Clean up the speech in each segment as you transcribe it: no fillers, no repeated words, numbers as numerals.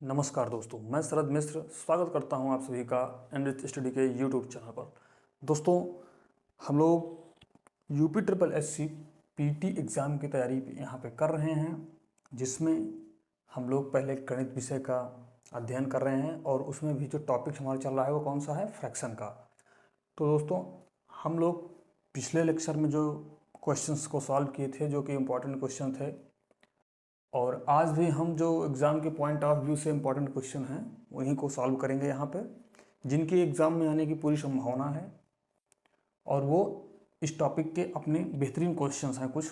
नमस्कार दोस्तों, मैं शरद मिश्र स्वागत करता हूं आप सभी का एनरिच स्टडी के यूट्यूब चैनल पर। दोस्तों, हम लोग UP triple SC PT exam की तैयारी यहां पे कर रहे हैं, जिसमें हम लोग पहले गणित विषय का अध्ययन कर रहे हैं और उसमें भी जो टॉपिक हमारा चल रहा है वो कौन सा है, फ्रैक्शन का। तो दोस्तों, हम लोग पिछले लेक्चर में जो क्वेश्चंस को सॉल्व किए थे, जो कि इम्पोर्टेंट क्वेश्चन थे, और आज भी हम जो एग्ज़ाम के पॉइंट ऑफ व्यू से इम्पोर्टेंट क्वेश्चन हैं उन्हीं को सॉल्व करेंगे यहाँ पे, जिनकी एग्ज़ाम में आने की पूरी संभावना है। और वो इस टॉपिक के अपने बेहतरीन क्वेश्चंस हैं कुछ,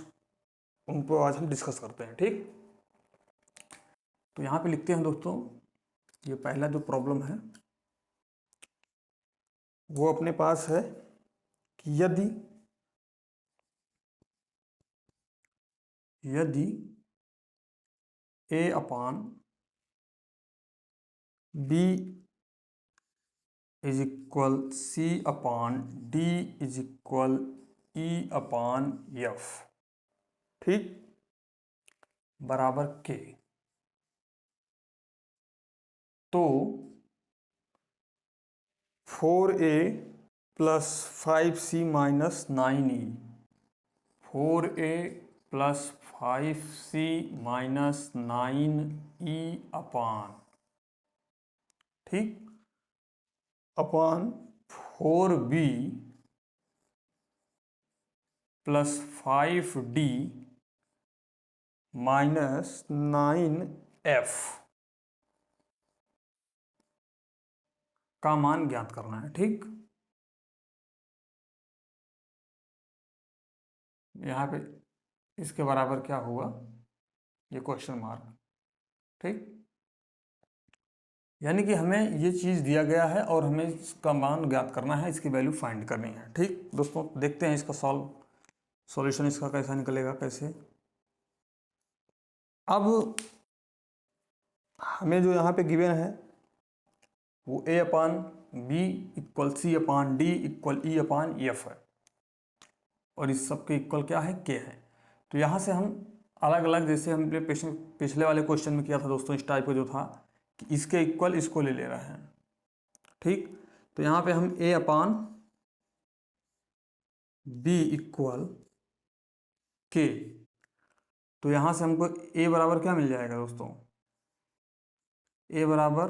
उनको आज हम डिस्कस करते हैं। ठीक, तो यहाँ पे लिखते हैं दोस्तों, ये पहला जो प्रॉब्लम है वो अपने पास है कि यदि a upon b is equal c upon d is equal e upon f, ठीक, बराबर k, तो 4a plus 5c minus 9e, 4a plus 5c minus 9e अपान, ठीक, अपान 4b plus 5d minus 9f का मान ज्ञात करना है। ठीक, यहाँ पे इसके बराबर क्या हुआ, ये क्वेश्चन मार्क, ठीक, यानी कि हमें ये चीज़ दिया गया है और हमें इसका मान ज्ञात करना है, इसकी वैल्यू फाइंड करनी है। ठीक दोस्तों, देखते हैं इसका सॉल्यूशन इसका कैसा निकलेगा, कैसे। अब हमें जो यहाँ पे गिवन है वो a upon B equal C upon D equal E upon F है, और इस सब के इक्वल क्या है, k है। तो यहाँ से हम अलग अलग, जैसे हमने पिछले वाले क्वेश्चन में किया था दोस्तों, इस टाइप का जो था कि इसके इक्वल इसको ले रहे हैं। ठीक, तो यहाँ पे हम a upon B equal k, तो यहाँ से हमको a बराबर क्या मिल जाएगा दोस्तों, a बराबर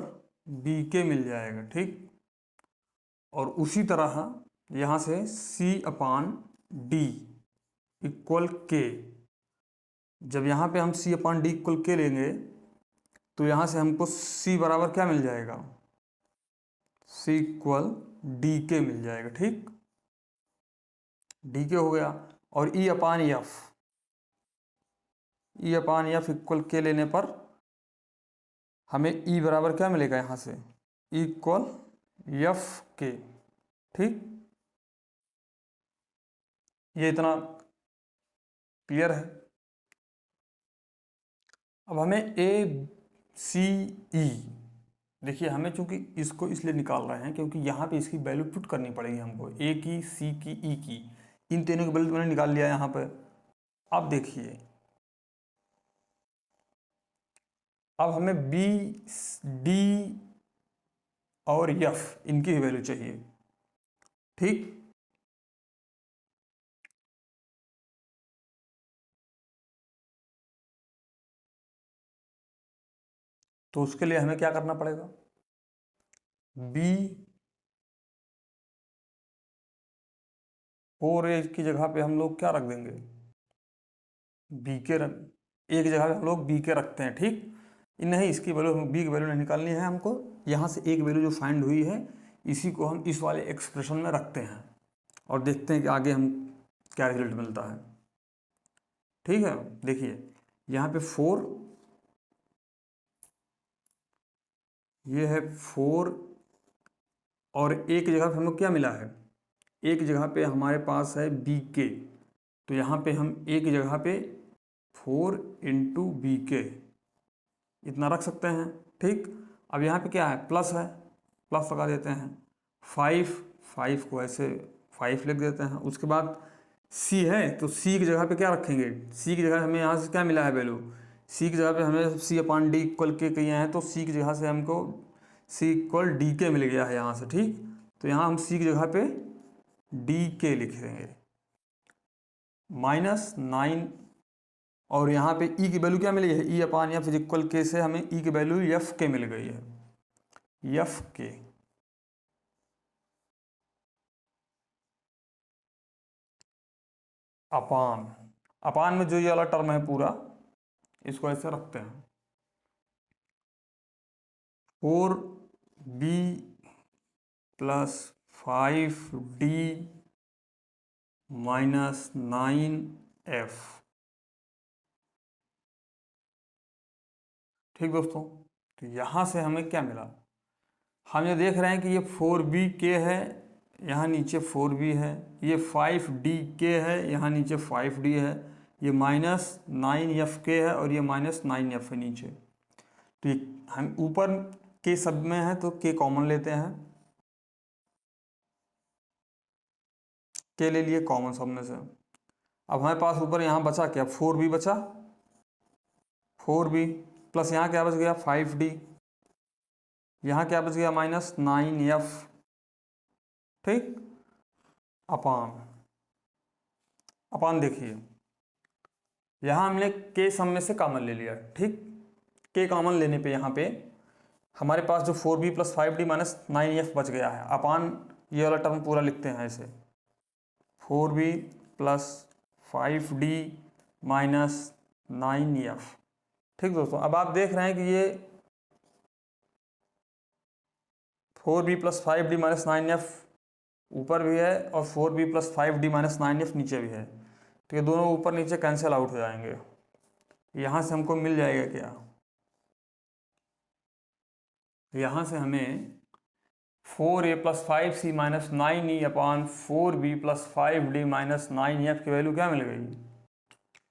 बी के मिल जाएगा। ठीक, और उसी तरह यहाँ से c अपान डी इक्वल के, जब यहाँ पे हम c अपान डी इक्वल के लेंगे तो यहाँ से हमको c बराबर क्या मिल जाएगा, c इक्वल डी के मिल जाएगा। ठीक, डी के हो गया, और e अपान एफ इक्वल के लेने पर हमें e बराबर क्या मिलेगा, यहाँ से इक्वल एफ के। ठीक, ये इतना क्लियर है। अब हमें ए सी ई, देखिए हमें चूंकि इसको इसलिए निकाल रहे हैं क्योंकि यहाँ पे इसकी वैल्यू पुट करनी पड़ेगी हमको, ए की, सी की, ई की, इन तीनों की वैल्यू मैंने निकाल लिया यहाँ पर। अब देखिए, अब हमें बी डी और एफ इनकी भी वैल्यू चाहिए। ठीक, तो उसके लिए हमें क्या करना पड़ेगा, बी 4a की जगह पे हम लोग क्या रख देंगे, बी के रख, एक जगह पे हम लोग बी के रखते हैं। ठीक, नहीं, इसकी वैल्यू, बी की वैल्यू नहीं निकालनी है हमको, यहाँ से एक वैल्यू जो फाइंड हुई है इसी को हम इस वाले एक्सप्रेशन में रखते हैं और देखते हैं कि आगे हम क्या रिजल्ट मिलता है। ठीक है, देखिए यहाँ पे 4, ये है 4, और एक जगह पे हम लोग क्या मिला है, एक जगह पे हमारे पास है बी के, तो यहाँ पे हम एक जगह पे 4 इंटू बी के इतना रख सकते हैं। ठीक, अब यहाँ पे क्या है, प्लस है, प्लस लगा देते हैं, 5 को ऐसे 5 लिख देते हैं। उसके बाद सी है, तो सी की जगह पे क्या रखेंगे, सी की जगह हमें यहाँ से क्या मिला है वैल्यू, सी की जगह पे हमें सी अपान डी इक्वल के किए हैं, तो सी की जगह से हमको सी इक्वल डी के मिल गया है यहाँ से, ठीक। तो यहाँ हम सी की जगह पे डी के लिख देंगे -9, और यहाँ पे ई की वैल्यू क्या मिली है, ई अपान एफ इज इक्वल के से हमें ई की वैल्यू एफ के मिल गई है, एफ के। अपान, अपान में जो ये वाला टर्म है पूरा, इसको ऐसे रखते हैं 4b plus 5d minus 9f। ठीक दोस्तों, तो यहाँ से हमें क्या मिला, हम ये देख रहे हैं कि ये 4b के है, यहाँ नीचे 4b है, ये 5d के है, यहाँ नीचे 5d है, ये -9f के है, और ये -9f है नीचे। तो ये हम ऊपर के सब में है तो के कॉमन लेते हैं, के ले लिए कॉमन सब में से। अब हमारे पास ऊपर यहाँ बचा क्या, 4b बचा, 4b प्लस यहाँ क्या बच गया 5d, यहाँ क्या बच गया -9f, ठीक। अपान, अपान देखिए यहाँ हमने के सम में से कॉमन ले लिया, ठीक। के कॉमन लेने पे यहाँ पे हमारे पास जो 4b plus 5d minus 9f बच गया है। अपान ये वाला टर्म पूरा लिखते हैं ऐसे, 4b plus 5d minus 9f, ठीक दोस्तों। अब आप देख रहे हैं कि ये 4b plus 5d minus 9f ऊपर भी है और 4b plus 5d minus 9f नीचे भी है, तो ये दोनों ऊपर नीचे कैंसिल आउट हो जाएंगे। यहाँ से हमको मिल जाएगा क्या, यहाँ से हमें 4a plus 5c minus 9e अपान 4b plus 5d minus 9f की वैल्यू क्या मिल गई,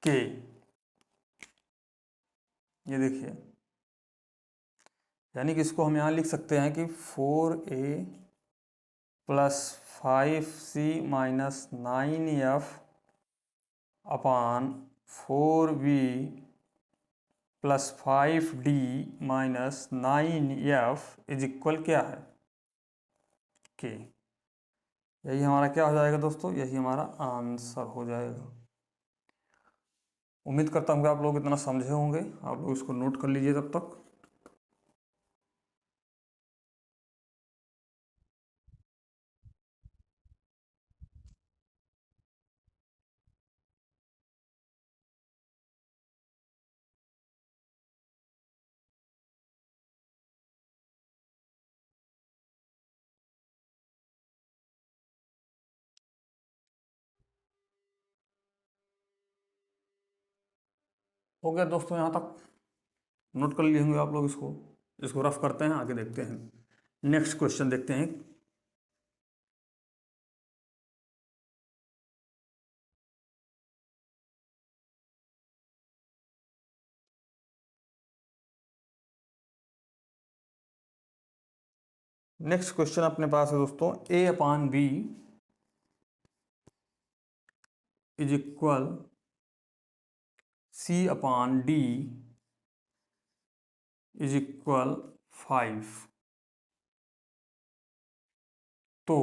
के। ये देखिए, यानी कि इसको हम यहाँ लिख सकते हैं कि 4a plus 5c minus 9f upon 4b plus 5d minus 9f is equal क्या है, के। यही हमारा क्या हो जाएगा दोस्तों, यही हमारा आंसर हो जाएगा। उम्मीद करता हूँ कि आप लोग इतना समझे होंगे, आप लोग इसको नोट कर लीजिए तब तक। हो गया दोस्तों, यहाँ तक नोट कर लिए होंगे आप लोग। इसको इसको रफ करते हैं, आगे देखते हैं, नेक्स्ट क्वेश्चन देखते हैं। नेक्स्ट क्वेश्चन अपने पास है दोस्तों, a upon B is equal C upon D is equal 5। तो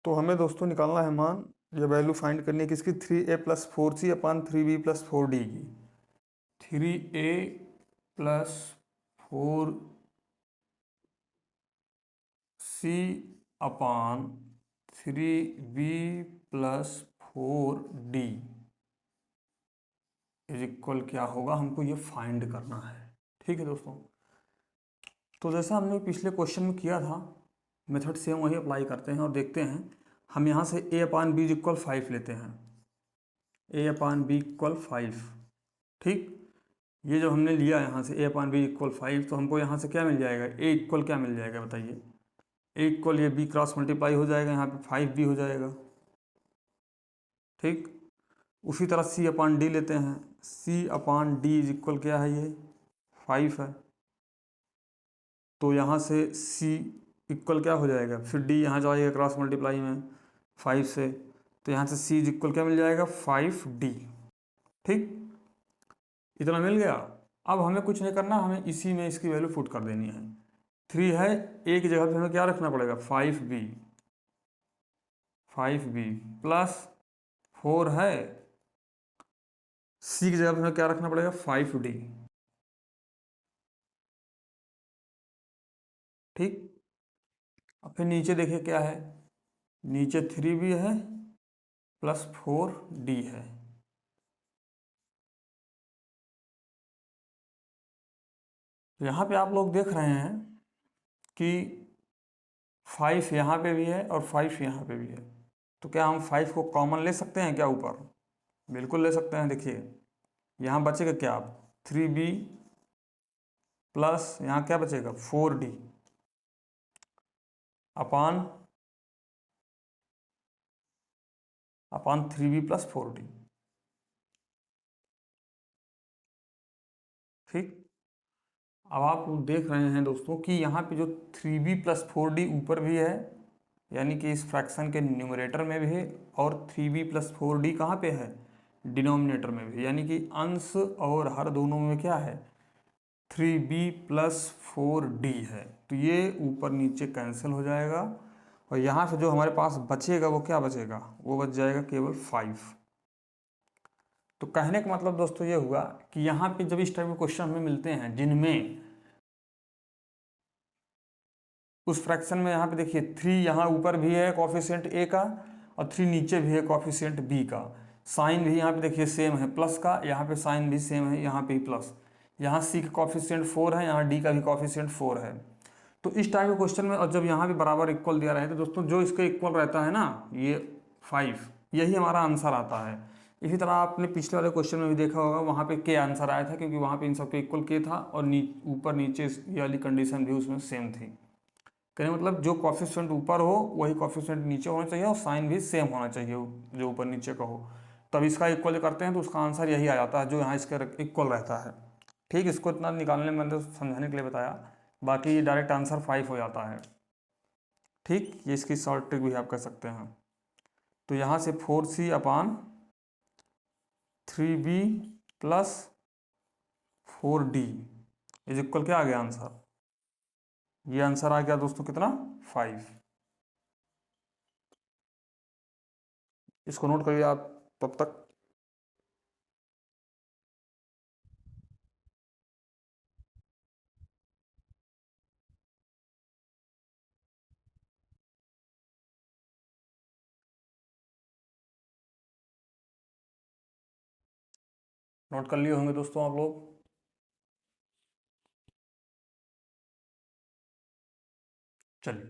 हमें दोस्तों निकालना है मान, ये वैल्यू फाइंड करनी है किसकी, 3a प्लस 4c अपान 3b प्लस 4d की। 3a plus 4c upon 3b plus 4d is equal क्या होगा, हमको ये फाइंड करना है, ठीक है दोस्तों। तो जैसा हमने पिछले क्वेश्चन में किया था, मेथड सेम वही अप्लाई करते हैं और देखते हैं। हम यहाँ से a अपान बी इक्वल 5 लेते हैं, a अपान बी इक्वल 5, ठीक। ये जो हमने लिया यहाँ से a अपान बी इक्वल 5, तो हमको यहाँ से क्या मिल जाएगा, a इक्वल क्या मिल जाएगा बताइए, a इक्वल ये b क्रॉस मल्टीप्लाई हो जाएगा, यहाँ पे 5b हो जाएगा, ठीक। उसी तरह c अपान डी लेते हैं, c upon D is equal क्या है, ये 5 है। तो यहाँ से c इक्वल क्या हो जाएगा, फिर d यहाँ जाएगा क्रॉस मल्टीप्लाई में 5 से, तो यहाँ से c इज इक्वल क्या मिल जाएगा 5d। ठीक, इतना मिल गया। अब हमें कुछ नहीं करना, हमें इसी में इसकी वैल्यू पुट कर देनी है। 3 है, ए की जगह पे हमें क्या रखना पड़ेगा, 5b, 5b प्लस 4 है, सी की जगह पे हमें क्या रखना पड़ेगा, 5d। ठीक, अब फिर नीचे देखिए क्या है, नीचे 3b है प्लस 4d है। तो यहाँ पे आप लोग देख रहे हैं कि 5 यहाँ पे भी है और 5 यहाँ पे भी है। तो क्या हम 5 को कॉमन ले सकते हैं क्या ऊपर? बिल्कुल ले सकते हैं। देखिए यहाँ बचेगा क्या, 3b प्लस यहाँ क्या बचेगा, 4d अपान 3b प्लस 4d। ठीक, अब आप देख रहे हैं दोस्तों कि यहाँ पे जो 3b प्लस 4d ऊपर भी है, यानी कि इस फ्रैक्शन के न्यूमरेटर में भी है, और 3b प्लस 4d कहाँ पे है, डिनोमिनेटर में भी, यानी कि अंश और हर दोनों में क्या है, 3b प्लस 4d है। तो ये ऊपर नीचे कैंसिल हो जाएगा, और यहाँ से जो हमारे पास बचेगा वो क्या बचेगा, वो बच जाएगा केवल 5। तो कहने का मतलब दोस्तों ये हुआ कि यहाँ पे जब इस टाइप के क्वेश्चन हमें मिलते हैं जिनमें उस फ्रैक्शन में, यहाँ पे देखिए 3 यहाँ ऊपर भी है कॉफिशिएंट ए का, और 3 नीचे भी है कॉफिशिएंट बी का, साइन भी यहाँ पे देखिए सेम है प्लस का, यहाँ पे साइन भी सेम है, यहाँ पे प्लस, यहाँ सी का कॉफिशिएंट 4 है, यहाँ डी का भी कॉफिशिएंट 4 है। तो इस टाइप के क्वेश्चन में, और जब यहाँ भी बराबर इक्वल दिया रहे तो दोस्तों जो इसके इक्वल रहता है ना, ये 5, यही हमारा आंसर आता है। इसी तरह आपने पिछले वाले क्वेश्चन में भी देखा होगा, वहाँ पे के आंसर आया था, क्योंकि वहाँ पे इन सबके इक्वल के था, और ऊपर नीचे ये वाली कंडीशन भी उसमें सेम थी। कहने मतलब जो कॉफिशिएंट ऊपर हो वही कॉफिशिएंट नीचे होना चाहिए, और साइन भी सेम होना चाहिए जो ऊपर नीचे का हो, तब इसका इक्वल करते हैं तो उसका आंसर यही आ जाता है जो यहाँ इसका इक्वल रहता है। ठीक, इसको इतना निकालने में मैंने समझाने के लिए बताया, बाकी ये डायरेक्ट आंसर 5 हो जाता है। ठीक, ये इसकी शॉर्ट ट्रिक भी आप कर सकते हैं। तो यहाँ से 4c upon 3b plus 4d is equal क्या आ गया आंसर, ये आंसर आ गया दोस्तों कितना, 5। इसको नोट करिए आप तब तक। नोट कर लिए होंगे दोस्तों आप लोग। चलिए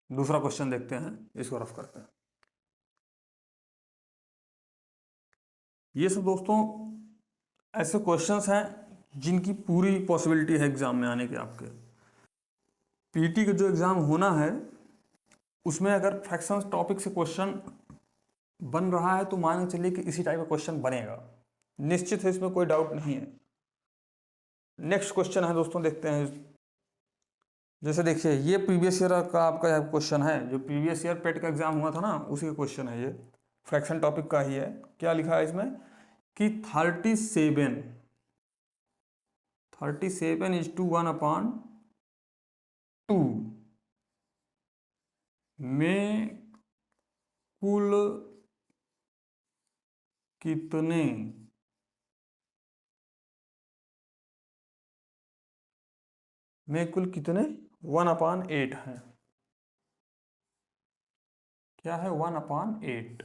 दूसरा क्वेश्चन देखते हैं, इसको रफ करते हैं। ये सब दोस्तों ऐसे क्वेश्चंस हैं जिनकी पूरी पॉसिबिलिटी है एग्जाम में आने के। आपके पीटी का जो एग्जाम होना है उसमें अगर फ्रैक्शंस टॉपिक से क्वेश्चन बन रहा है तो मान के चलिए कि इसी टाइप का क्वेश्चन बनेगा, निश्चित है, इसमें कोई डाउट नहीं है। नेक्स्ट क्वेश्चन है दोस्तों, देखते हैं। जैसे देखिए ये प्रीवियस ईयर का आपका क्वेश्चन है, जो प्रीवियस ईयर पेट का एग्जाम हुआ था ना, उसी का क्वेश्चन है ये, फ्रैक्शन टॉपिक का ही है। क्या लिखा है इसमें कि 37 इज टू 1/2 में कुल कितने में कुल कितने 1/8 है। क्या है, 1/8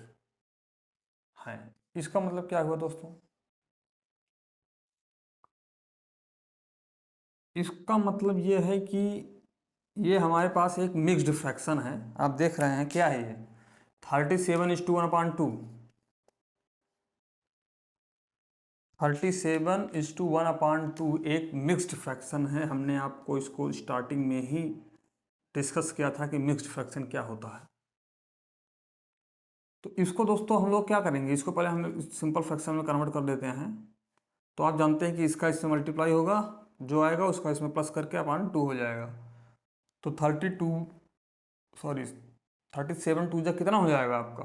है। इसका मतलब क्या हुआ दोस्तों, इसका मतलब ये है कि ये हमारे पास एक मिक्स्ड फ्रैक्शन है। आप देख रहे हैं क्या है ये, 37 इज टू 1/2, 37 इज टू 1/2 एक मिक्स्ड फ्रैक्शन है। हमने आपको इसको स्टार्टिंग में ही डिस्कस किया था कि मिक्स्ड फ्रैक्शन क्या होता है। तो इसको दोस्तों हम लोग क्या करेंगे, इसको पहले हम सिंपल फ्रैक्शन में कन्वर्ट कर देते हैं। तो आप जानते हैं कि इसका इससे मल्टीप्लाई होगा, जो आएगा उसका इसमें प्लस करके अपान 2 हो जाएगा। तो 37 2 जा कितना हो जाएगा आपका,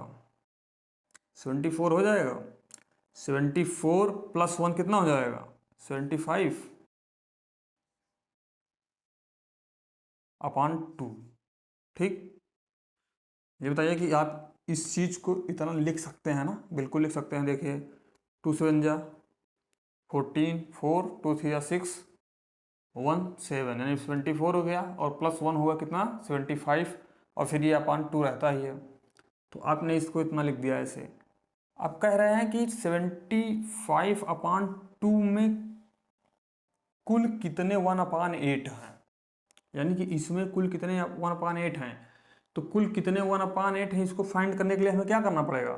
74 हो जाएगा। 74 + 1 कितना हो जाएगा? 75 अपॉन 2। ठीक, ये बताइए कि आप इस चीज़ को इतना लिख सकते हैं ना? बिल्कुल लिख सकते हैं। देखिए 2 7 जा 14, 4 2 3 6 1 7, यानी 74 हो गया, और +1 होगा कितना? 75, और फिर ये अपॉन 2 रहता ही है, तो आपने इसको इतना लिख दिया ऐसे। आप कह रहे हैं कि 75 अपॉन 2 में कुल कितने 1/8 हैं, यानी कि इसमें कुल कितने 1/8 हैं। तो कुल कितने 1/8 हैं, इसको फाइंड करने के लिए हमें क्या करना पड़ेगा?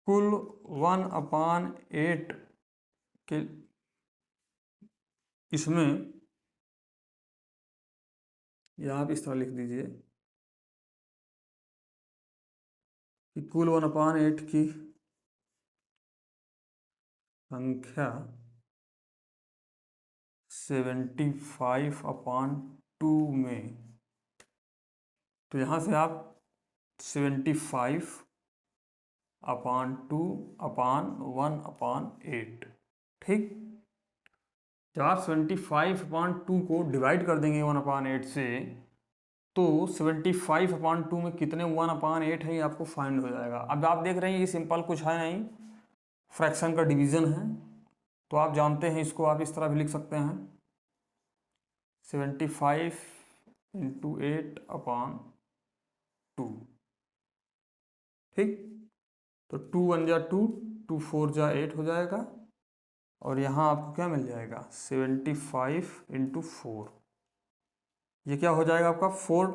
कुल 1/8 के इसमें, या आप इस तरह लिख दीजिए कि कुल 1/8 की संख्या 75/2 में, तो यहाँ से आप 75/2/1/8, ठीक। जब आप 75/2 को डिवाइड कर देंगे 1/8 से, तो 75/2 में कितने 1/8 है ये आपको फाइंड हो जाएगा। अब आप देख रहे हैं ये सिंपल कुछ है नहीं, फ्रैक्शन का डिवीज़न है, तो आप जानते हैं इसको आप इस तरह भी लिख सकते हैं 75 × 8/2, ठीक। तो 2 1 जा 2, 2 4 जा 8 हो जाएगा, और यहाँ आपको क्या मिल जाएगा? 75 × 4, ये क्या हो जाएगा आपका? 4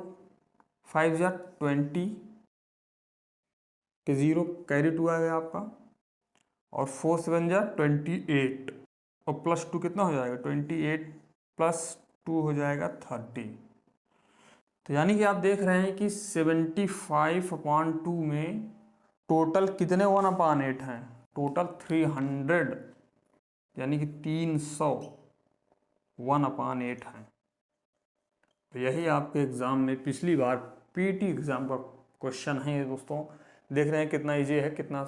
5 जा 20 के 0 कैरी 2 आ गया आपका, और 4 7 जा 28, और +2 कितना हो जाएगा? 28 + 2 हो जाएगा 30। तो यानी कि आप देख रहे हैं कि 75/2 में टोटल कितने 1/8 हैं? टोटल 300, यानी कि 300 1/8 हैं। तो यही आपके एग्ज़ाम में पिछली बार पीटी एग्ज़ाम का क्वेश्चन है ये दोस्तों। देख रहे हैं कितना इजी है, कितना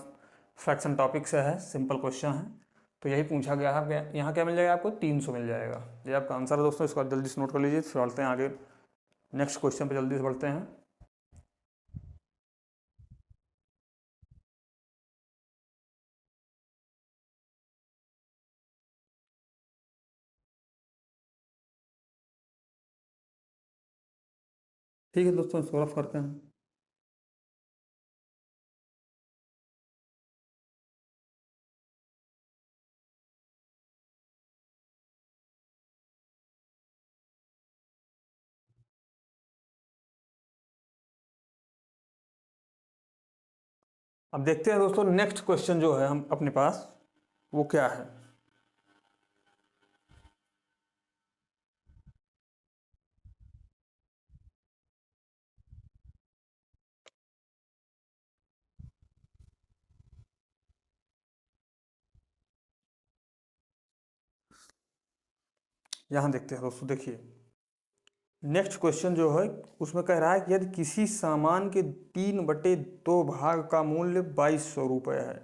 फ्रैक्शन टॉपिक से है, सिंपल क्वेश्चन है। तो यही पूछा गया है। यहाँ क्या मिल जाएगा आपको? 300 मिल जाएगा। ये आपका आंसर है दोस्तों, इसको जल्दी से नोट कर लीजिए। फिर चलते हैं आगे नेक्स्ट क्वेश्चन पे, जल्दी से बढ़ते हैं। ठीक है दोस्तों, इसको रफ करते हैं। अब देखते हैं दोस्तों नेक्स्ट क्वेश्चन जो है हम अपने पास, वो क्या है। यहाँ देखते हैं दोस्तों, देखिए नेक्स्ट क्वेश्चन जो है उसमें कह रहा है कि यदि किसी सामान के 3/2 भाग का मूल्य 2200 रुपये है।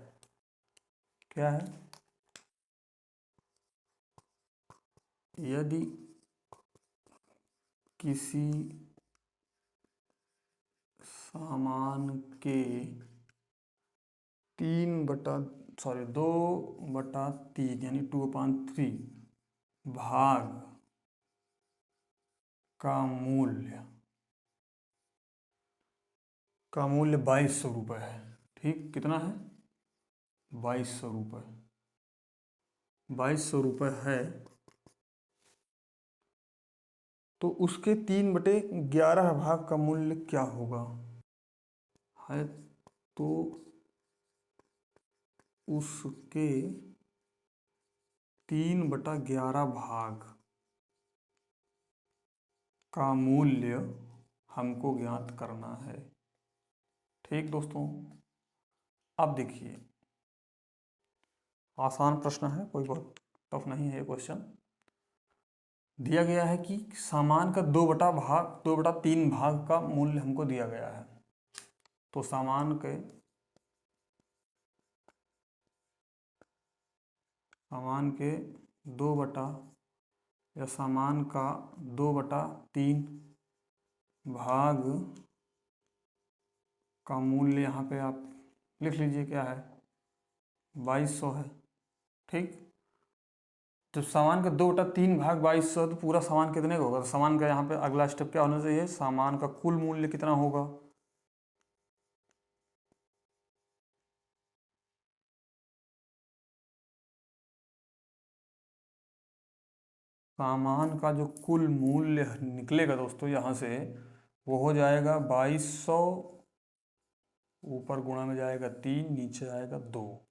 क्या है? यदि किसी सामान के 2/3 यानी 2/3 भाग का मूल्य 2200 रुपये है। ठीक, कितना है? 2200 रुपये। 2200 रुपये है, तो उसके 3/11 भाग का मूल्य क्या होगा? है तो उसके 3/11 भाग का मूल्य हमको ज्ञात करना है। ठीक दोस्तों, अब देखिए आसान प्रश्न है, कोई बहुत टफ नहीं है ये क्वेश्चन। दिया गया है कि सामान का 2/3 भाग का मूल्य हमको दिया गया है। तो सामान के 2 बटा या सामान का 2/3 भाग का मूल्य यहाँ पे आप लिख लीजिए क्या है, 2200 है। ठीक, तो सामान का 2/3 भाग 2200, तो पूरा सामान कितने का होगा? तो सामान का यहाँ पे अगला स्टेप क्या होना चाहिए, सामान का कुल मूल्य कितना होगा। सामान का जो कुल मूल्य निकलेगा दोस्तों यहाँ से, वो हो जाएगा 2200, ऊपर गुणा में जाएगा 3, नीचे आएगा 2,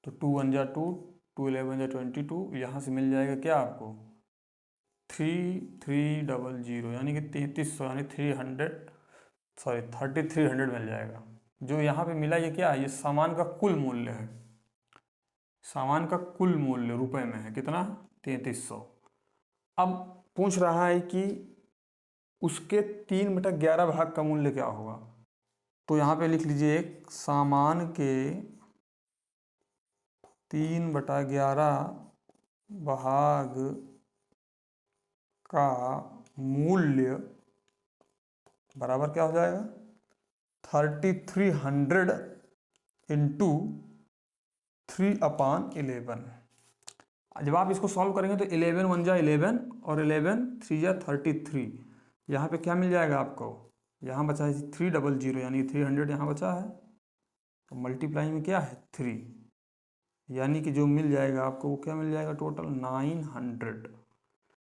तो 2 1 जा 2, 2 11 जा 22, यहाँ से मिल जाएगा क्या आपको 3300, यानी कि 3300, यानी 3300 मिल जाएगा। जो यहाँ पे मिला ये क्या है, ये सामान का कुल मूल्य है। सामान का कुल मूल्य रुपए में है कितना, 3300। अब पूछ रहा है कि उसके 3/11 भाग का मूल्य क्या होगा। तो यहाँ पे लिख लीजिए, एक सामान के 3/11 भाग का मूल्य बराबर क्या हो जाएगा, 3300 इंटू 3/11। जब आप इसको सॉल्व करेंगे तो 11 1 जा 11 और 11 3 जा 33। यहाँ पे क्या मिल जाएगा आपको, यहाँ बचा है 300, यानी 300 यहाँ बचा है, तो मल्टीप्लाई में क्या है 3, यानी कि जो मिल जाएगा आपको वो क्या मिल जाएगा टोटल 900।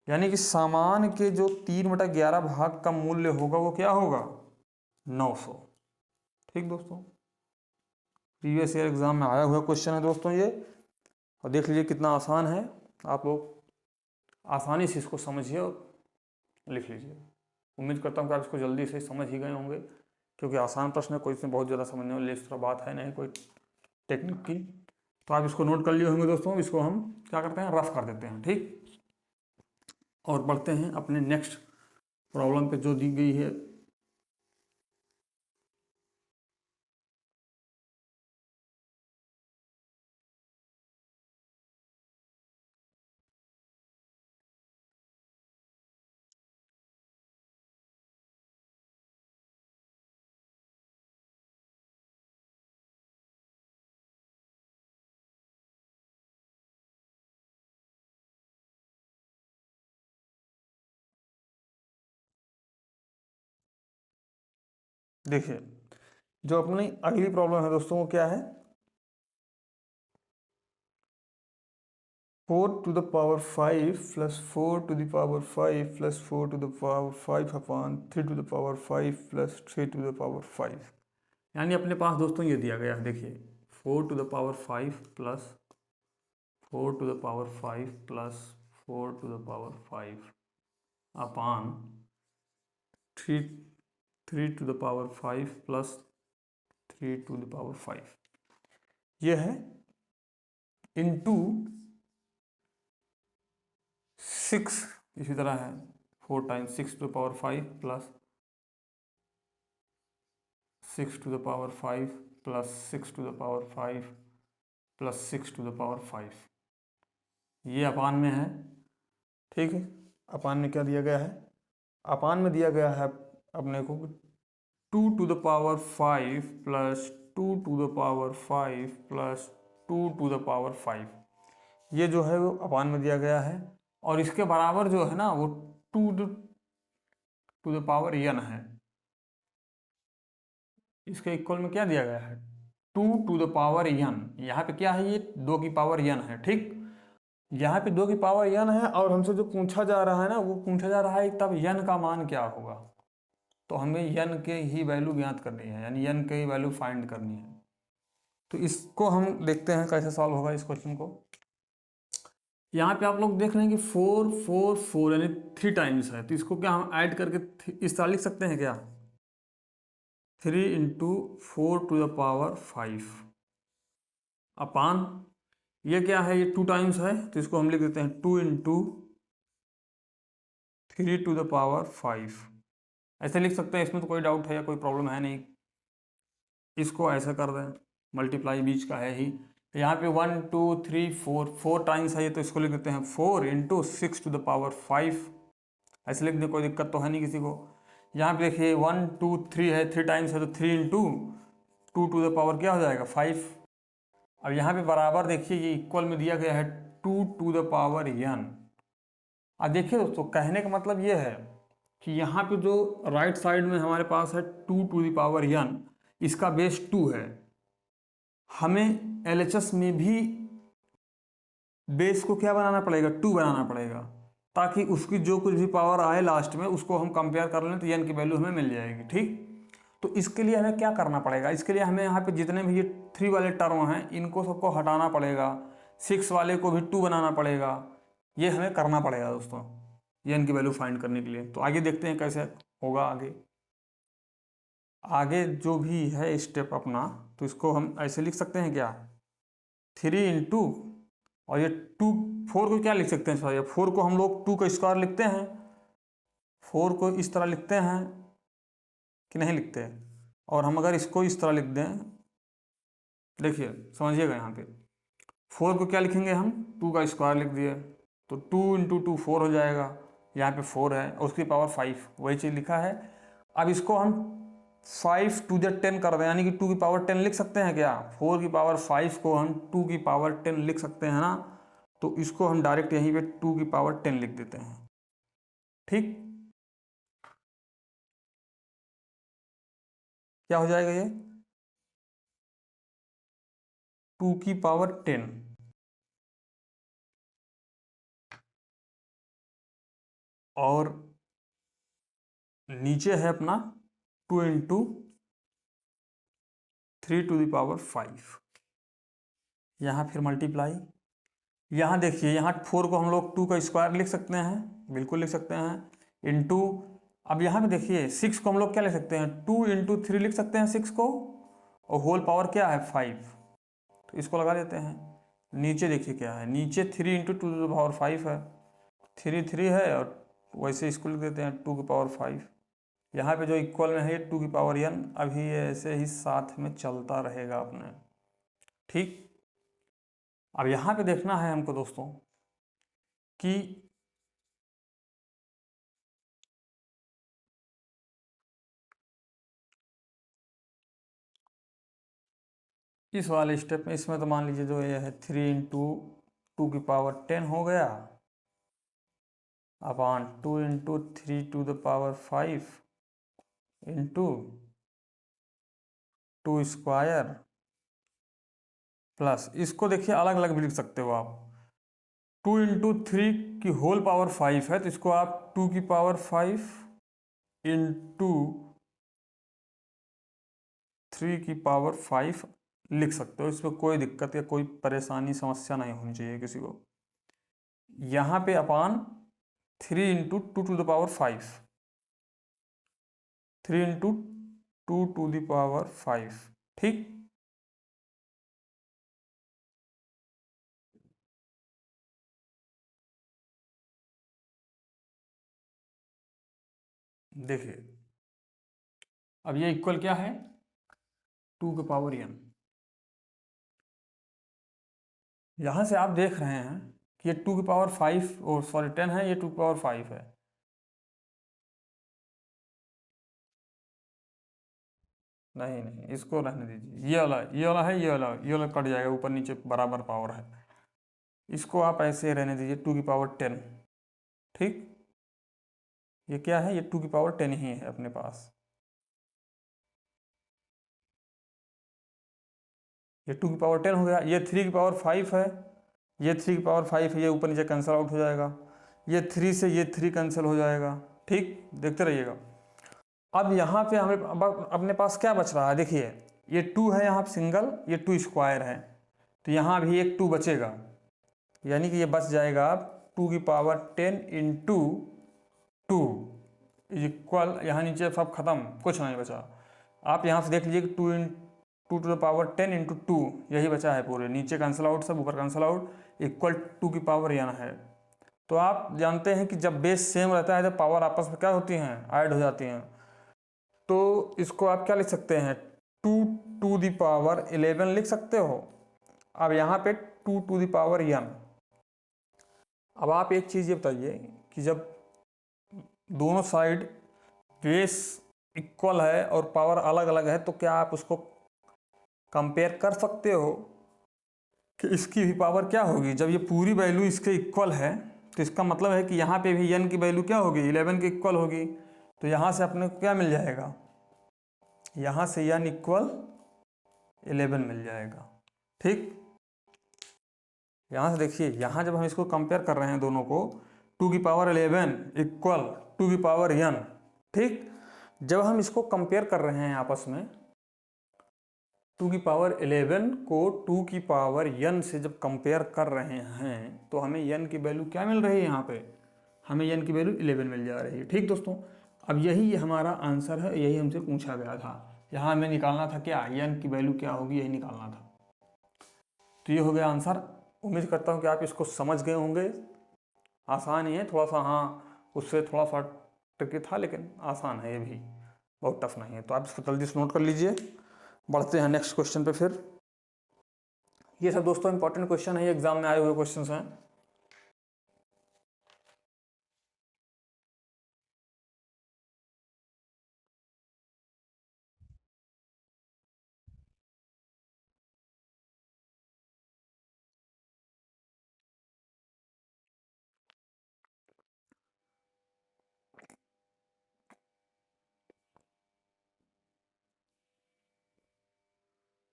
यानी कि सामान के जो 3/11 भाग का मूल्य होगा वो क्या होगा 900। ठीक दोस्तों, प्रीवियस ईयर एग्जाम में आया हुआ क्वेश्चन है दोस्तों ये, और देख लीजिए कितना आसान है। आप लोग आसानी से इसको समझिए और लिख लीजिए। उम्मीद करता हूँ कि आप इसको जल्दी से समझ ही गए होंगे, क्योंकि आसान प्रश्न है, कोई इसमें बहुत ज़्यादा समझने वाली इस तरह बात है नहीं कोई टेक्निक की। तो आप इसको नोट कर लिए होंगे दोस्तों। इसको हम क्या करते हैं, रफ कर देते हैं। ठीक, और बढ़ते हैं अपने नेक्स्ट प्रॉब्लम पे जो दी गई है। देखिए, जो अपनी अगली प्रॉब्लम है दोस्तों वो क्या है, 4⁵ प्लस 4⁵ प्लस 4⁵ अपॉन 3⁵ प्लस 3⁵। यानी अपने पास दोस्तों ये दिया गया है, देखिए 4⁵ प्लस 4⁵ प्लस 4⁵ अपॉन 3⁵ प्लस 3⁵। ये है इंटू 6, इसी तरह है 4 टाइम्स 6⁵ प्लस 6⁵ प्लस 6⁵ प्लस 6⁵। ये अपान में है। ठीक है, अपान में क्या दिया गया है, अपान में दिया गया है अपने को 2⁵ प्लस 2⁵ प्लस 2⁵। ये जो है वो अपान में दिया गया है, और इसके बराबर जो है ना वो 2⁵n है। इसके इक्वल में क्या दिया गया है 2⁵n। यहाँ पे क्या है, ये 2n है। ठीक, यहाँ पे 2n है, और हमसे जो पूछा जा रहा है ना, वो पूछा जा रहा है तब n का मान क्या होगा। तो हमें n के ही वैल्यू ज्ञात करनी है, यानी n के ही वैल्यू फाइंड करनी है। तो इसको हम देखते हैं कैसे सॉल्व होगा इस क्वेश्चन को। यहाँ पे आप लोग देख रहे हैं कि 4 4 4 यानी 3 टाइम्स है, तो इसको क्या हम ऐड करके इस तरह लिख सकते हैं क्या, 3 इंटू 4⁵ अपान, ये क्या है, ये 2 टाइम्स है, तो इसको हम लिख देते हैं 2 इंटू 3⁵। ऐसे लिख सकते हैं, इसमें तो कोई डाउट है या कोई प्रॉब्लम है नहीं। इसको ऐसा कर दें, मल्टीप्लाई बीच का है ही, यहाँ पे 1 2 3 4 4 टाइम्स है ये, तो इसको लिख देते हैं 4 × 6⁵ ऐसे लिख दें, कोई दिक्कत तो है नहीं किसी को। यहाँ पे देखिए 1 2 3 है, 3 टाइम्स है, तो 3 × 2 क्या हो जाएगा 5। अब यहाँ पे बराबर देखिए ये इक्वल में दिया गया है 2n। अब देखिए दोस्तों, कहने का मतलब ये है कि यहाँ पे जो राइट साइड में हमारे पास है 2n, इसका बेस 2 है। हमें LHS में भी बेस को क्या बनाना पड़ेगा, 2 बनाना पड़ेगा, ताकि उसकी जो कुछ भी पावर आए लास्ट में उसको हम कंपेयर कर लें तो n की वैल्यू हमें मिल जाएगी। ठीक, तो इसके लिए हमें क्या करना पड़ेगा, इसके लिए हमें यहाँ पे जितने भी ये 3 वाले टर्म हैं इनको सबको हटाना पड़ेगा, 6 वाले को भी 2 बनाना पड़ेगा, ये हमें करना पड़ेगा दोस्तों n की वैल्यू फाइंड करने के लिए। तो आगे देखते हैं कैसे होगा। आगे जो भी है स्टेप अपना, तो इसको हम ऐसे लिख सकते हैं क्या, 3 × और ये 2 4 को क्या लिख सकते हैं सर, 4 को हम लोग 2 का स्क्वायर लिखते हैं, 4 को इस तरह लिखते हैं कि नहीं लिखते। और हम अगर इसको इस तरह लिख दें, देखिए समझिएगा, यहाँ पे 4 को क्या लिखेंगे हम, 2 का स्क्वायर लिख दिए, तो 2 × 2 4 हो जाएगा, यहाँ पे 4 है और उसकी पावर 5, वही चीज़ लिखा है। अब इसको हम 5 to the 10 कर दें, यानी कि 2 की पावर 10 लिख सकते हैं क्या, 4 की पावर 5 को हम 2 की पावर 10 लिख सकते हैं ना, तो इसको हम डायरेक्ट यहीं पे 2 की पावर 10 लिख देते हैं। ठीक, क्या हो जाएगा ये, 2 की पावर 10, और नीचे है अपना 2 × 3⁵, यहाँ फिर मल्टीप्लाई, यहाँ देखिए यहाँ 4 को हम लोग 2 का स्क्वायर लिख सकते हैं, बिल्कुल लिख सकते हैं, इंटू, अब यहाँ पे देखिए 6 को हम लोग क्या लिख सकते हैं, 2 × 3 लिख सकते हैं 6 को, और होल पावर क्या है 5, तो इसको लगा देते हैं। नीचे देखिए क्या है, नीचे 3 × 2⁵ है, 3 3 है, और वैसे इसको लिख देते हैं 2⁵। यहाँ पे जो इक्वल में है 2n, अभी ये ऐसे ही साथ में चलता रहेगा अपने। ठीक, अब यहाँ पे देखना है हमको दोस्तों कि इस वाले स्टेप में, इसमें तो मान लीजिए जो ये है 3 × 2⁵ हो गया, अपॉन 2 × 3⁵ इंटू 2 स्क्वायर, प्लस इसको देखिए अलग अलग भी लिख सकते हो आप, 2 × 3 की होल पावर 5 है, तो इसको आप 2 की पावर 5 इंटू 3 की पावर 5 लिख सकते हो। इसमें कोई दिक्कत या कोई परेशानी समस्या नहीं होनी चाहिए किसी को। यहाँ पे अपान 3 × 2⁵, 3 × 2⁵, ठीक। देखिए अब ये इक्वल क्या है, 2n। यहाँ से आप देख रहे हैं कि ये 2⁵ और सॉरी 10 है, ये 2⁵ है। नहीं नहीं, इसको रहने दीजिए, ये वाला है, ये वाला कट जाएगा, ऊपर नीचे बराबर पावर है, इसको आप ऐसे रहने दीजिए 2⁵10। ठीक, ये क्या है, ये 2⁵10 ही है अपने पास, ये 2⁵10 हो गया। ये 3⁵5 है, ये 3⁵5 है, ये ऊपर नीचे कैंसिल आउट हो जाएगा, ये 3 से ये 3 कैंसिल हो जाएगा। ठीक, देखते रहिएगा। अब यहाँ पे हमें अपने पास क्या बच रहा है, देखिए ये 2 है यहाँ सिंगल, ये 2 स्क्वायर है, तो यहाँ भी एक 2 बचेगा, यानी कि ये बच जाएगा 2⁵10 इंटू 2 इक्वल, यहाँ नीचे सब खत्म, कुछ नहीं बचा। आप यहाँ से देख लीजिए कि 2⁵10 इंटू 2 यही बचा है, पूरे नीचे कैंसिल आउट, सब ऊपर कैंसिल आउट, इक्वल 2n है। तो आप जानते हैं कि जब बेस सेम रहता है तो पावर आपस में क्या होती हैं, ऐड हो जाती हैं। तो इसको आप क्या लिख सकते हैं, 2^11 लिख सकते हो। अब यहाँ पे 2^n। अब आप एक चीज़ ये बताइए कि जब दोनों साइड बेस इक्वल है और पावर अलग अलग है तो क्या आप उसको कंपेयर कर सकते हो कि इसकी भी पावर क्या होगी? जब ये पूरी वैल्यू इसके इक्वल है तो इसका मतलब है कि यहाँ पे भी n की वैल्यू क्या होगी? 11 के इक्वल होगी। तो यहाँ से अपने को क्या मिल जाएगा? यहाँ से n इक्वल 11 मिल जाएगा। ठीक, यहाँ से देखिए, यहाँ जब हम इसको कंपेयर कर रहे हैं दोनों को, 2^11 इक्वल 2^n। ठीक, जब हम इसको कंपेयर कर रहे हैं आपस में, 2^11 को 2^n से जब कंपेयर कर रहे हैं तो हमें n की वैल्यू क्या मिल रही है? यहाँ पे हमें n की वैल्यू 11 मिल जा रही है। ठीक दोस्तों, अब यही हमारा आंसर है, यही हमसे पूछा गया था। यहाँ हमें निकालना था क्या? n की वैल्यू क्या होगी, यही निकालना था। तो ये हो गया आंसर। उम्मीद करता हूँ कि आप इसको समझ गए होंगे। आसान ही है थोड़ा सा, हाँ उससे थोड़ा सा ट्रिकी था लेकिन आसान है, ये भी बहुत टफ नहीं है। तो आप इसको जल्दी से नोट कर लीजिए। बढ़ते हैं नेक्स्ट क्वेश्चन पे फिर। ये सब दोस्तों इंपॉर्टेंट क्वेश्चन है, ये एग्जाम में आए हुए क्वेश्चंस हैं।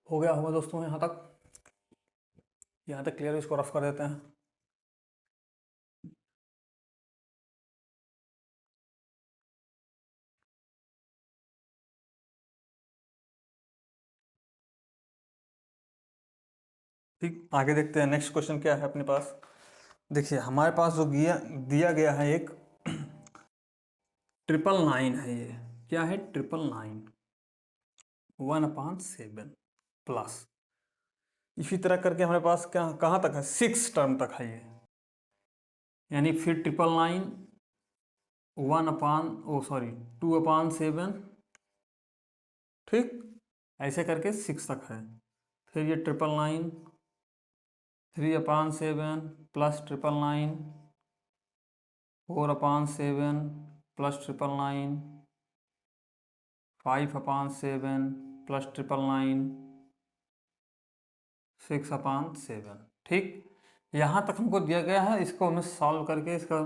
हो गया होगा दोस्तों यहाँ तक क्लियर, इसको रफ कर देते हैं। ठीक, आगे देखते हैं नेक्स्ट क्वेश्चन क्या है अपने पास। देखिए हमारे पास जो दिया गया है एक 999 है। ये क्या है? 999 1/7 प्लस, इसी तरह करके हमारे पास क्या कहाँ तक है? 6 टर्म तक है ये, यानी फिर 999 2/7। ठीक, ऐसे करके 6 तक है। फिर ये 999 3/7 प्लस 999 4/7 प्लस 999 5/7 प्लस 999 6/7। ठीक, यहाँ तक हमको दिया गया है। इसको हमें सॉल्व करके इसका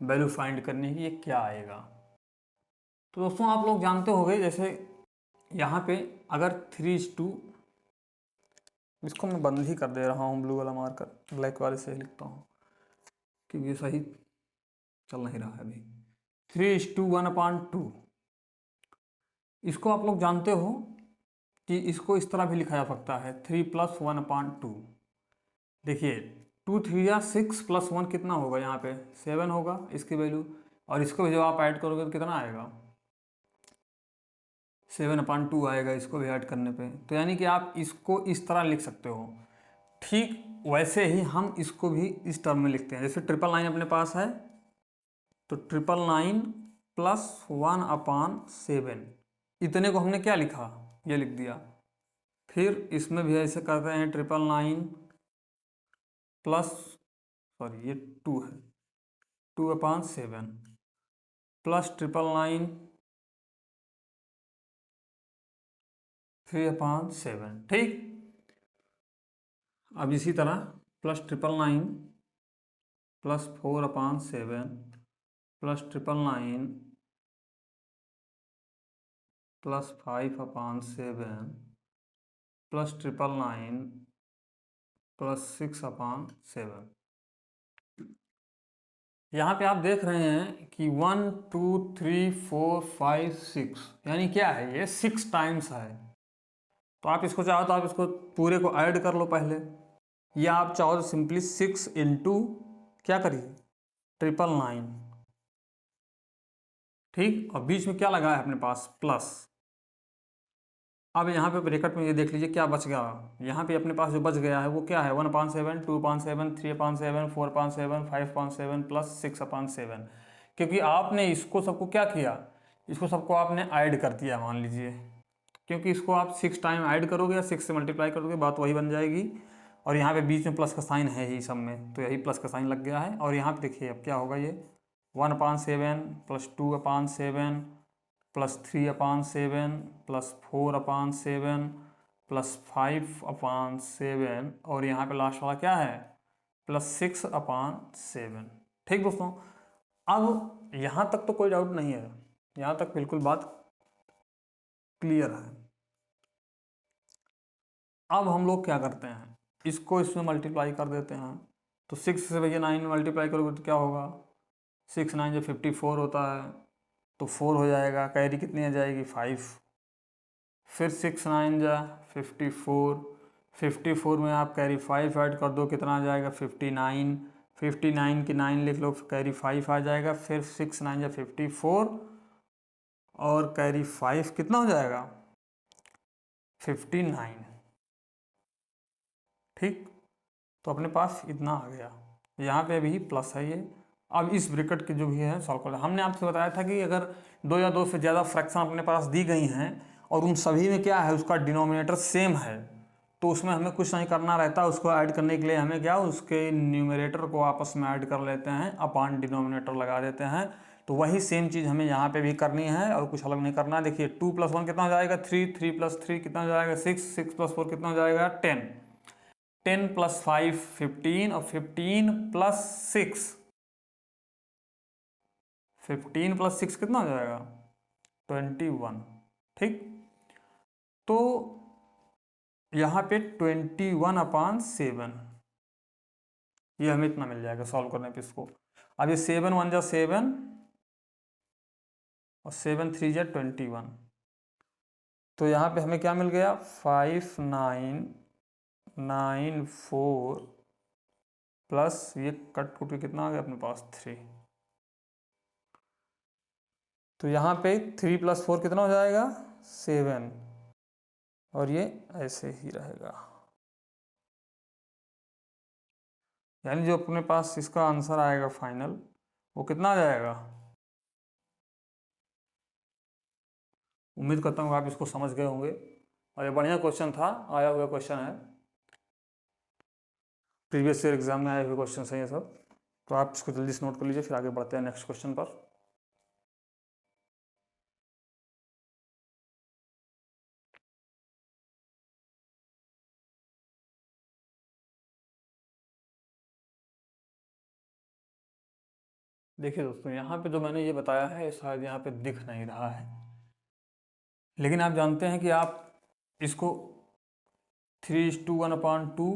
वैल्यू फाइंड करनी है कि ये क्या आएगा। तो दोस्तों आप लोग जानते होंगे, जैसे यहाँ पे अगर 3:2, इसको मैं बंद ही कर दे रहा हूँ, ब्लू वाला मार्कर ब्लैक वाले से ही लिखता हूँ क्योंकि ये सही चल नहीं रहा है अभी। 3:1/2, इसको आप लोग जानते हो कि इसको इस तरह भी लिखा जा सकता है 3 + 1/2। देखिए 2 3 या 6 + 1 कितना होगा? यहाँ पे 7 होगा इसकी वैल्यू, और इसको भी जब आप ऐड करोगे तो कितना आएगा? 7/2 आएगा इसको भी ऐड करने पे। तो यानी कि आप इसको इस तरह लिख सकते हो। ठीक वैसे ही हम इसको भी इस टर्म में लिखते हैं। जैसे 999 अपने पास है तो 999 + 1/7, इतने को हमने क्या लिखा? ये लिख दिया। फिर इसमें भी ऐसे करते हैं 999 प्लस, सॉरी ये 2 है, 2/7 प्लस 999 3/7। ठीक, अब इसी तरह plus 999 plus 4/7 plus 999 plus 5/7 plus 999 plus 6/7। यहाँ पे आप देख रहे हैं कि 1 2 3 4 5 6, यानी क्या है? ये 6 टाइम्स है। तो आप इसको चाहो तो आप इसको पूरे को ऐड कर लो पहले, या आप चाहो तो सिंपली 6 इंटू क्या करिए? 999। ठीक, और बीच में क्या लगा है अपने पास? प्लस। अब यहाँ पे ब्रैकेट में ये देख लीजिए क्या बच गया। यहाँ पे अपने पास जो बच गया है वो क्या है? 1/7 2/7 3/7 4/7 5/7 प्लस 6/7। क्योंकि आपने इसको सबको क्या किया? इसको सबको आपने ऐड कर दिया मान लीजिए, क्योंकि इसको आप 6 टाइम ऐड करोगे या 6 से मल्टीप्लाई करोगे बात वही बन जाएगी। और यहाँ पे बीच में प्लस का साइन है ही सब में, तो यही प्लस का साइन लग गया है। और यहाँ पे देखिए अब क्या होगा, ये 1/7 प्लस 2/7 प्लस 3/7 प्लस 4/7 प्लस 5/7 और यहाँ पे लास्ट वाला क्या है प्लस 6/7। ठीक दोस्तों, अब यहाँ तक तो कोई डाउट नहीं है, यहाँ तक बिल्कुल बात क्लियर है। अब हम लोग क्या करते हैं, इसको इसमें मल्टीप्लाई कर देते हैं। तो 6 से भैया 9 मल्टीप्लाई करोगे तो क्या होगा, 6 9 जो 54 होता है, तो 4 हो जाएगा, कैरी कितनी आ जाएगी 5, फिर 6 9 जा 54, 54 में आप कैरी 5 ऐड कर दो, कितना आ जाएगा 59, 59 की 9 लिख लो, कैरी 5 आ जाएगा, फिर 6 9 जा 54 और कैरी 5 कितना हो जाएगा 59। ठीक, तो अपने पास इतना आ गया, यहाँ पे भी प्लस है ये। अब इस ब्रैकेट की जो भी है सॉल्व कर, हमने आपसे बताया था कि अगर 2 या 2 से ज़्यादा फ्रैक्शन अपने पास दी गई हैं और उन सभी में क्या है उसका डिनोमिनेटर सेम है, तो उसमें हमें कुछ नहीं करना रहता, उसको ऐड करने के लिए हमें क्या उसके न्यूमरेटर को आपस में ऐड कर लेते हैं, अपान डिनोमिनेटर लगा देते हैं। तो वही सेम चीज़ हमें यहाँ पे भी करनी है और कुछ अलग नहीं करना है। देखिए 2 + 1 कितना हो जाएगा 3, 3 + 3 कितना हो जाएगा 6, 6 + 4 कितना हो जाएगा 10, 10 + 5 15 और 15 + 6, 15 + 6 कितना हो जाएगा 21। ठीक, तो यहाँ पे 21/7 ये हमें इतना मिल जाएगा सॉल्व करने पे इसको। अब ये 7 1 जा 7 और 7 3 जा 21, तो यहाँ पे हमें क्या मिल गया 5 9 9 4 प्लस ये कट कुट के कितना आ गया अपने पास 3, तो यहाँ पे 3 + 4 कितना हो जाएगा 7 और ये ऐसे ही रहेगा। यानी जो अपने पास इसका आंसर आएगा फाइनल वो कितना आ जाएगा। उम्मीद करता हूँ आप इसको समझ गए होंगे और ये बढ़िया क्वेश्चन था, आया हुआ क्वेश्चन है, प्रीवियस ईयर एग्जाम में आए हुए क्वेश्चन है ये सब। तो आप इसको जल्दी से नोट कर लीजिए, फिर आगे बढ़ते हैं नेक्स्ट क्वेश्चन पर। देखिए दोस्तों, यहाँ पे जो मैंने ये बताया है शायद यहाँ पे दिख नहीं रहा है, लेकिन आप जानते हैं कि आप इसको 3:1/2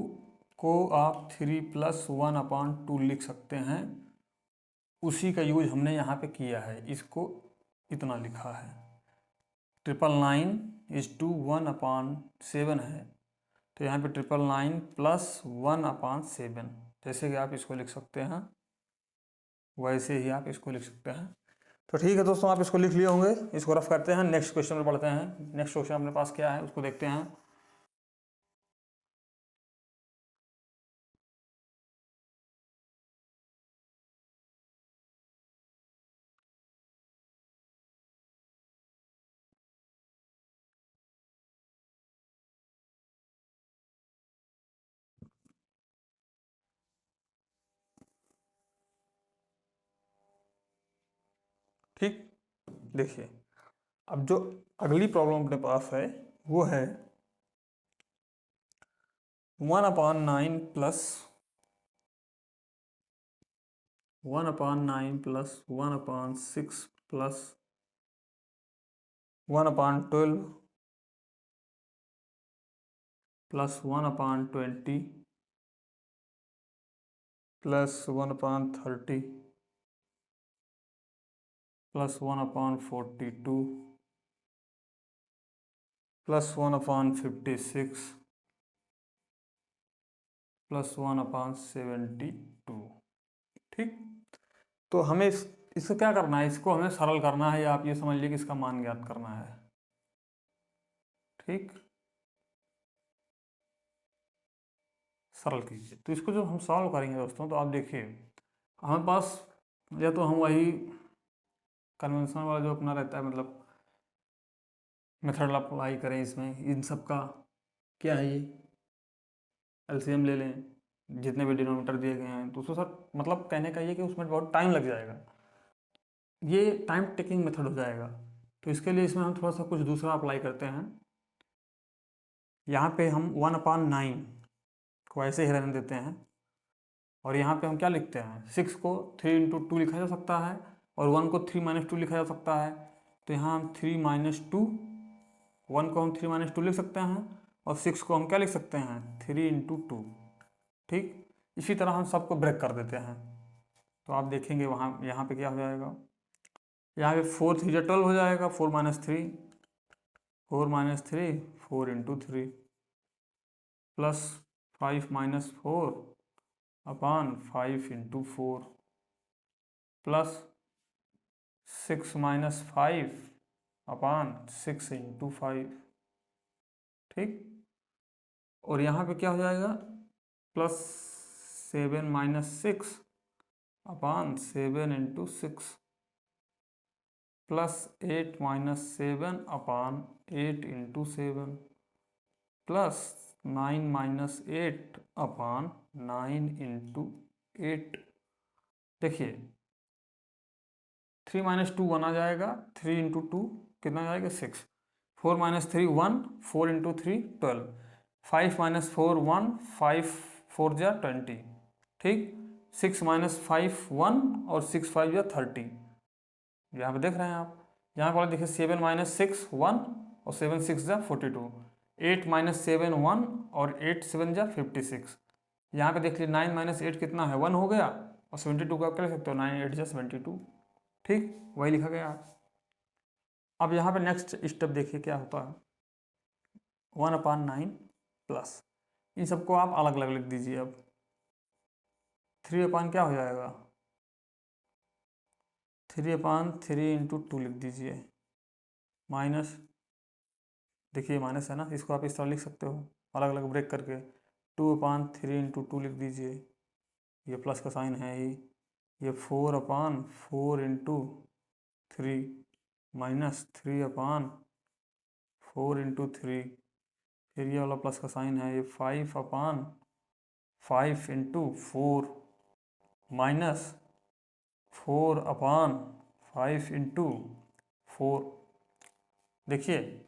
को आप 3 + 1/2 लिख सकते हैं। उसी का यूज हमने यहाँ पे किया है, इसको इतना लिखा है। 999 1/7 है, तो यहाँ पे 999 + 1/7, जैसे कि आप इसको लिख सकते हैं वैसे ही आप इसको लिख सकते हैं। तो ठीक है दोस्तों, आप इसको लिख लिए होंगे, इसको रफ करते हैं, नेक्स्ट क्वेश्चन में पढ़ते हैं। नेक्स्ट क्वेश्चन अपने पास क्या है उसको देखते हैं। ठीक, देखिए अब जो अगली प्रॉब्लम अपने पास है वो है 1/9 + 1/9 + 1/6 + 1/12 + 1/20 + 1/30 + 1/42 + 1/56 + 1/72। ठीक, तो हमें इसको क्या करना है, इसको हमें सरल करना है, या आप ये समझ लीजिए कि इसका मान ज्ञात करना है। ठीक, सरल कीजिए। तो इसको जब हम सॉल्व करेंगे दोस्तों, तो आप देखिए हमारे पास या तो हम वही कन्वेंशनल वाला जो अपना रहता है, मतलब मेथड अप्लाई करें इसमें, इन सब का क्या है, ये एलसीएम ले लें जितने भी डिनोमीटर दिए गए हैं, तो उसको सर मतलब कहने का ये कि उसमें बहुत टाइम लग जाएगा, ये टाइम टेकिंग मेथड हो जाएगा। तो इसके लिए इसमें हम थोड़ा सा कुछ दूसरा अप्लाई करते हैं। यहाँ पे हम 1/9 को ऐसे ही रहने देते हैं, और यहाँ पे हम क्या लिखते हैं, 6 को 3 × 2 लिखा जा सकता है, और 1 को 3 - 2 लिखा जा सकता है। तो यहाँ हम 3 - 2, 1 को हम 3 - 2 लिख सकते हैं, और 6 को हम क्या लिख सकते हैं, 3 × 2। ठीक, इसी तरह हम सबको ब्रेक कर देते हैं। तो आप देखेंगे वहाँ यहाँ पे क्या हो जाएगा, यहाँ पे 4 × 3 = 12 हो जाएगा, 4 - 3, 4 - 3, 4 × 3 प्लस 5 - 4 अपॉन 5 × 4 प्लस 6 - 5 अपॉन 6 × 5। ठीक, और यहाँ पे क्या हो जाएगा, plus 7 - 6 upon 7 × 6 plus 8 - 7 upon 8 × 7 plus 9 - 8 upon 9 × 8। देखिए 3 - 2 1 आ जाएगा, 3 × 2 कितना जाएगा, 6, 4 - 3 1, 4 × 3 12, 5 - 4 1, 5 4 जा 20। ठीक, 6 - 5 1 और 6 5 जा 30। यहाँ पे देख रहे हैं आप, यहाँ पर देखिए 7 - 6 1 और 7 6 जा 42, 8 - 7 1 और 8 7 जा 56। यहाँ पे देख लीजिए 9 - 8 कितना है, 1 हो गया, और 72 का आप क्या लिख सकते हो, 9 8 जा 72। ठीक, वही लिखा गया है। अब यहाँ पे नेक्स्ट स्टेप देखिए क्या होता है, 1/9 प्लस, इन सबको आप अलग अलग लिख दीजिए। अब 3 क्या हो जाएगा, 3/3 × 2 लिख दीजिए, माइनस, देखिए माइनस है ना, इसको आप इस तरह लिख सकते हो अलग अलग ब्रेक करके, 2/3 × 2 लिख दीजिए, ये प्लस का साइन है ही, ये 4/4 × 3 माइनस 3/4 × 3, फिर ये वाला प्लस का साइन है, ये 5/5 × 4 माइनस 4/5 × 4। देखिए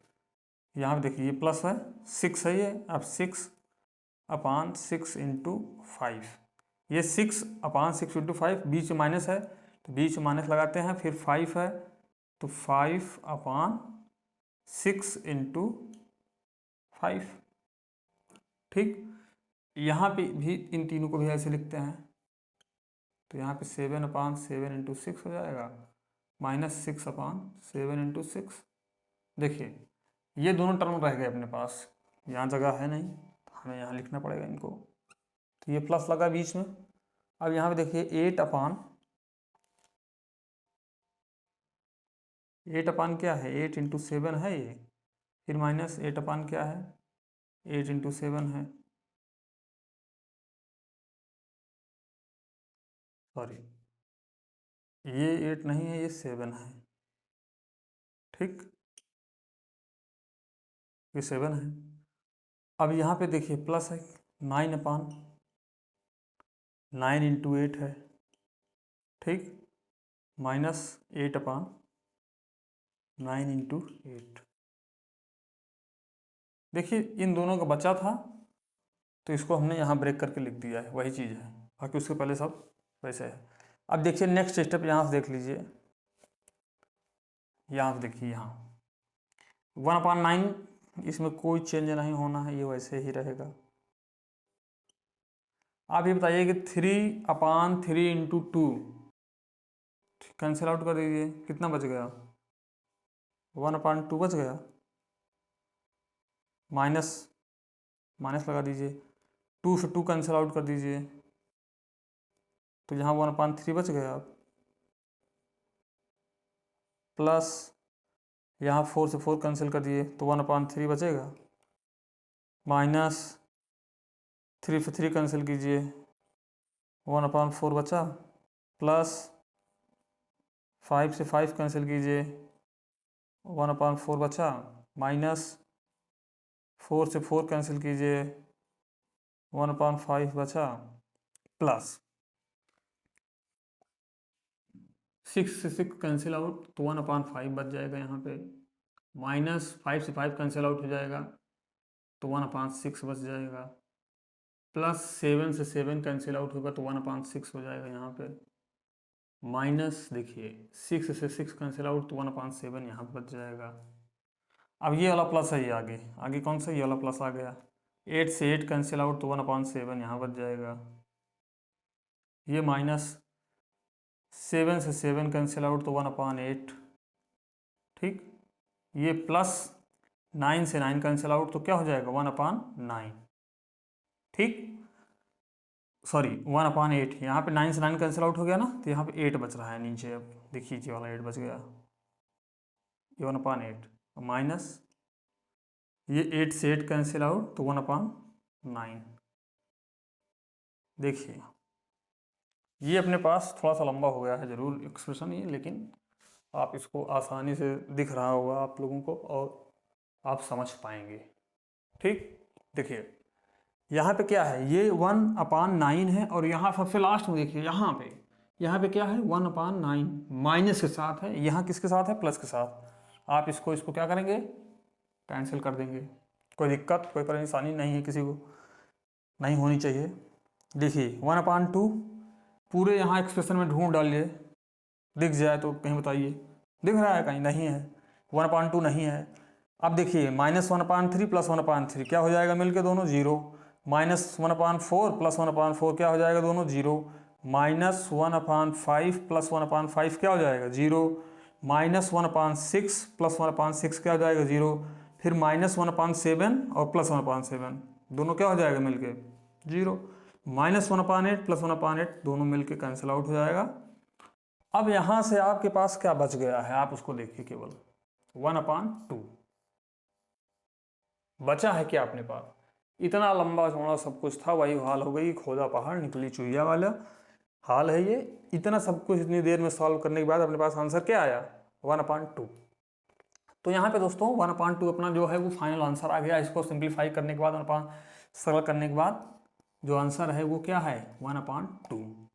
यहाँ पे देखिए ये प्लस है, 6 है ये, अब 6/6 × 5, ये 6/6 × 5, बीच में माइनस है तो बीच में माइनस लगाते हैं, फिर 5 है तो 5/6 × 5। ठीक, यहाँ पे भी इन तीनों को भी ऐसे लिखते हैं, तो यहाँ पे 7/7 × 6 हो जाएगा, माइनस 6/7 × 6। देखिए ये दोनों टर्म रह गए अपने पास, यहाँ जगह है नहीं तो हमें यहाँ लिखना पड़ेगा इनको, तो ये प्लस लगा बीच में। अब यहाँ पे देखिए 8/8 क्या है, 8 × 7 है ये, फिर माइनस 8 क्या है, 8 × 7 है, सॉरी ये 8 नहीं है, ये 7 है। ठीक, ये 7 है। अब यहाँ पे देखिए प्लस है, 9/9 × 8 है। ठीक, माइनस 8/9 × 8। देखिए इन दोनों का बचा था तो इसको हमने यहाँ ब्रेक करके लिख दिया है, वही चीज़ है, बाकी उसके पहले सब वैसे है। अब देखिए नेक्स्ट स्टेप यहाँ से देख लीजिए, यहाँ से देखिए, यहाँ 1/9, इसमें कोई चेंज नहीं होना है, ये वैसे ही रहेगा। आप ये बताइए कि 3/3 × 2 कैंसिल आउट कर दीजिए, कितना बच गया, 1/2 बच गया, माइनस माइनस लगा दीजिए, 2 से 2 कैंसिल आउट कर दीजिए, तो यहाँ 1/3 बच गया। प्लस यहाँ 4 से 4 कैंसिल कर दिए तो 1/3 बचेगा, माइनस 3 से 3 कैंसिल कीजिए, 1/4 बचा, प्लस 5 से 5 कैंसिल कीजिए, 1/4 बचा, -4 से 4 कैंसिल कीजिए, 1/5 बचा, प्लस 6 से 6 कैंसिल आउट तो 1/5 बच जाएगा यहाँ पे, -5 से 5 कैंसिल आउट हो जाएगा तो 1/6 बच जाएगा, प्लस 7 से 7 कैंसिल आउट होगा तो 1/6 हो जाएगा यहाँ पे, माइनस देखिए 6 से 6 कैंसिल आउट तो 1/7 यहाँ पे बच जाएगा। अब ये वाला प्लस है, ये आगे आगे कौन सा, ये वाला प्लस आ गया, 8 से 8 कैंसिल आउट तो 1/7 यहाँ बच जाएगा, ये माइनस 7 से 7 कैंसिल आउट तो 1/8, ठीक, ये प्लस 9 से 9 कैंसिल आउट तो क्या हो जाएगा 1/9, ठीक, सॉरी 1/8, यहाँ पे 9 से 9 कैंसिल आउट हो गया ना तो यहाँ पे 8 बच रहा है नीचे, अब देखिए ये वाला 8 बच गया, ये 1/8 माइनस ये 8 से 8 कैंसिल आउट तो 1/9। देखिए ये अपने पास थोड़ा सा लंबा हो गया है ज़रूर एक्सप्रेशन ये, लेकिन आप इसको आसानी से दिख रहा होगा आप लोगों को और आप समझ पाएंगे, ठीक। देखिए यहाँ पे क्या है, ये 1/9 है और यहाँ सबसे लास्ट में देखिए यहाँ पे क्या है 1/9 माइनस के साथ है, यहाँ किसके साथ है प्लस के साथ, आप इसको क्या करेंगे कैंसिल कर देंगे, कोई दिक्कत कोई परेशानी नहीं है, किसी को नहीं होनी चाहिए। देखिए 1/2 पूरे यहाँ एक्सप्रेशन में ढूंढ डालिए, दिख जाए तो कहीं बताइए, दिख रहा है कहीं, नहीं है, 1/2 नहीं है। अब देखिए -1/3 प्लस 1/3 क्या हो जाएगा मिलके दोनों 0, -1/4 प्लस 1/4 क्या हो जाएगा दोनों 0, -1/5 प्लस 1/5 क्या हो जाएगा 0, -1/6 प्लस 1/6 क्या हो जाएगा 0, फिर -1/7 और प्लस 1/7 दोनों क्या हो जाएगा मिलके 0, -1/8 प्लस 1/8 दोनों मिलके कैंसिल आउट हो जाएगा। अब यहाँ से आपके पास क्या बच गया है, आप उसको देखिए, केवल 1/2 बचा है क्या अपने पास, इतना लंबा चौड़ा सब कुछ था, वही हाल हो गई, खोदा पहाड़ निकली चुईया वाला हाल है ये, इतना सब कुछ इतनी देर में सॉल्व करने के बाद अपने पास आंसर क्या आया 1/2। तो यहाँ पे दोस्तों 1/2 अपना जो है वो फाइनल आंसर आ गया। इसको सिंप्लीफाई करने के बाद सरल करने के बाद जो आंसर है वो क्या है 1/2।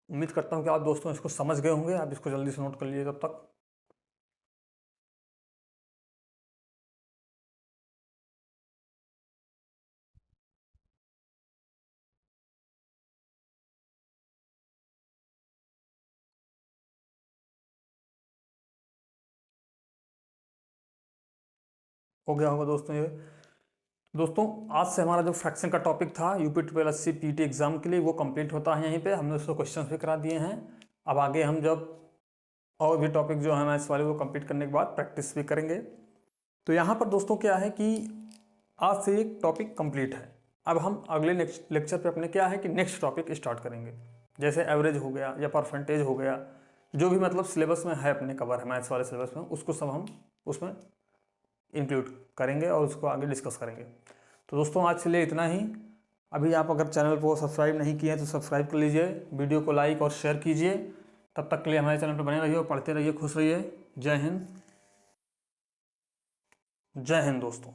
उम्मीद करता हूँ कि आप दोस्तों इसको समझ गए होंगे, आप इसको जल्दी से नोट कर लीजिए तब तक। हो गया होगा दोस्तों ये। दोस्तों आज से हमारा जो फ्रैक्शन का टॉपिक था UP-SSC PT एग्जाम के लिए वो कंप्लीट होता है यहीं पे, हमने उसको क्वेश्चंस भी करा दिए हैं। अब आगे हम जब और भी टॉपिक जो है मैथ्स वाले वो कंप्लीट करने के बाद प्रैक्टिस भी करेंगे। तो यहाँ पर दोस्तों क्या है कि आज से एक टॉपिक कंप्लीट है, अब हम अगले नेक्स्ट लेक्चर पे अपने क्या है कि नेक्स्ट टॉपिक स्टार्ट करेंगे, जैसे एवरेज हो गया या परसेंटेज हो गया, जो भी मतलब सिलेबस में है अपने कवर है मैथ्स वाले सिलेबस में, उसको सब हम उसमें इंक्लूड करेंगे और उसको आगे डिस्कस करेंगे। तो दोस्तों आज के लिए इतना ही। अभी आप अगर चैनल को सब्सक्राइब नहीं किए हैं तो सब्सक्राइब कर लीजिए, वीडियो को लाइक और शेयर कीजिए। तब तक के लिए हमारे चैनल पर बने रहिए और पढ़ते रहिए, खुश रहिए। जय हिंद, जय हिंद दोस्तों।